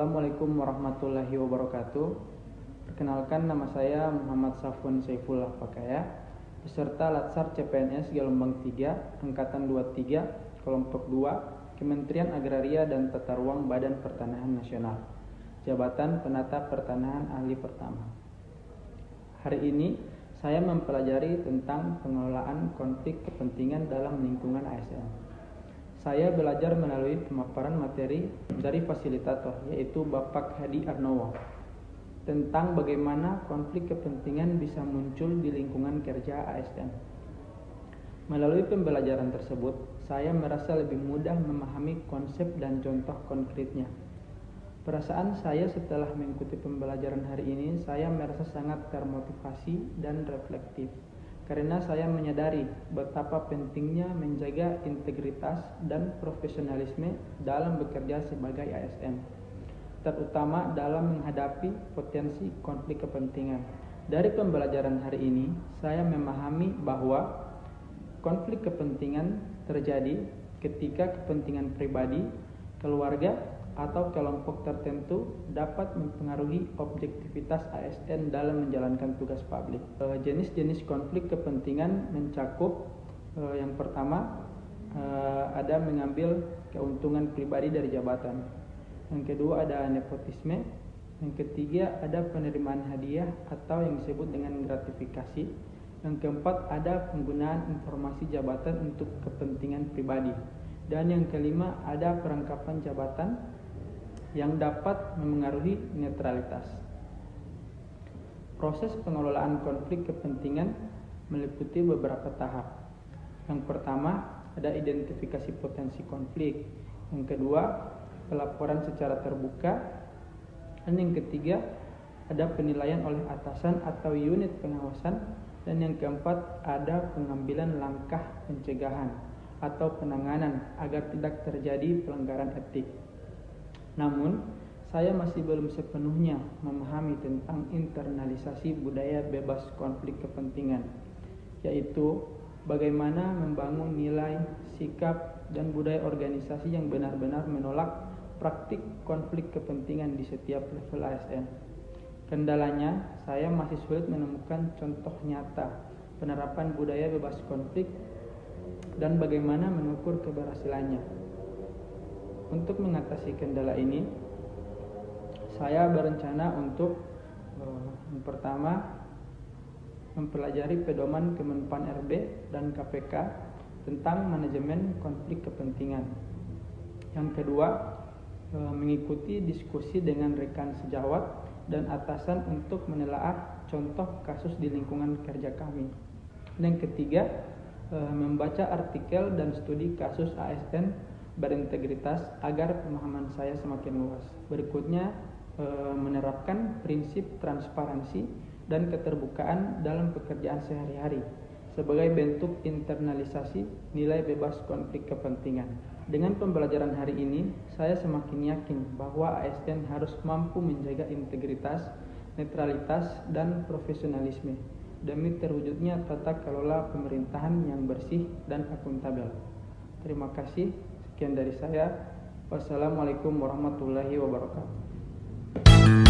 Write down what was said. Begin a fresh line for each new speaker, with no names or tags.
Assalamualaikum warahmatullahi wabarakatuh. Perkenalkan, nama saya Muhammad Safwan Saifullah Pakaya, peserta Latsar CPNS gelombang 3, angkatan 23, kelompok 2, Kementerian Agraria dan Tata Ruang Badan Pertanahan Nasional, jabatan penata pertanahan ahli pertama. Hari ini saya mempelajari tentang pengelolaan konflik kepentingan dalam lingkungan ASN. Saya belajar melalui pemaparan materi dari fasilitator, yaitu Bapak Hadi Arnowo, tentang bagaimana konflik kepentingan bisa muncul di lingkungan kerja ASN. Melalui pembelajaran tersebut, saya merasa lebih mudah memahami konsep dan contoh konkretnya. Perasaan saya setelah mengikuti pembelajaran hari ini, saya merasa sangat termotivasi dan reflektif. Karena saya menyadari betapa pentingnya menjaga integritas dan profesionalisme dalam bekerja sebagai ASN, terutama dalam menghadapi potensi konflik kepentingan. Dari pembelajaran hari ini, saya memahami bahwa konflik kepentingan terjadi ketika kepentingan pribadi, keluarga, atau kelompok tertentu dapat mempengaruhi objektivitas ASN dalam menjalankan tugas publik. Jenis-jenis konflik kepentingan mencakup yang pertama ada mengambil keuntungan pribadi dari jabatan. Yang kedua ada nepotisme. Yang ketiga ada penerimaan hadiah atau yang disebut dengan gratifikasi. Yang keempat ada penggunaan informasi jabatan untuk kepentingan pribadi. Dan yang kelima ada perangkapan jabatan yang dapat memengaruhi netralitas. Proses pengelolaan konflik kepentingan meliputi beberapa tahap. Yang pertama, ada identifikasi potensi konflik. Yang kedua, pelaporan secara terbuka. Dan yang ketiga, ada penilaian oleh atasan atau unit pengawasan. Dan yang keempat, ada pengambilan langkah pencegahan atau penanganan agar tidak terjadi pelanggaran etik. Namun, saya masih belum sepenuhnya memahami tentang internalisasi budaya bebas konflik kepentingan, yaitu bagaimana membangun nilai, sikap, dan budaya organisasi yang benar-benar menolak praktik konflik kepentingan di setiap level ASN. Kendalanya, saya masih sulit menemukan contoh nyata penerapan budaya bebas konflik dan bagaimana mengukur keberhasilannya. Untuk mengatasi kendala ini, saya berencana untuk yang pertama mempelajari pedoman Kemenpan RB dan KPK tentang manajemen konflik kepentingan. Yang kedua, mengikuti diskusi dengan rekan sejawat dan atasan untuk menelaah contoh kasus di lingkungan kerja kami. Dan yang ketiga, membaca artikel dan studi kasus ASN berintegritas agar pemahaman saya semakin luas. Berikutnya, menerapkan prinsip transparansi dan keterbukaan dalam pekerjaan sehari-hari sebagai bentuk internalisasi nilai bebas konflik kepentingan. Dengan pembelajaran hari ini, saya semakin yakin bahwa ASN harus mampu menjaga integritas, netralitas, dan profesionalisme demi terwujudnya tata kelola pemerintahan yang bersih dan akuntabel. Terima kasih. Sekian dari saya. Wassalamualaikum warahmatullahi wabarakatuh.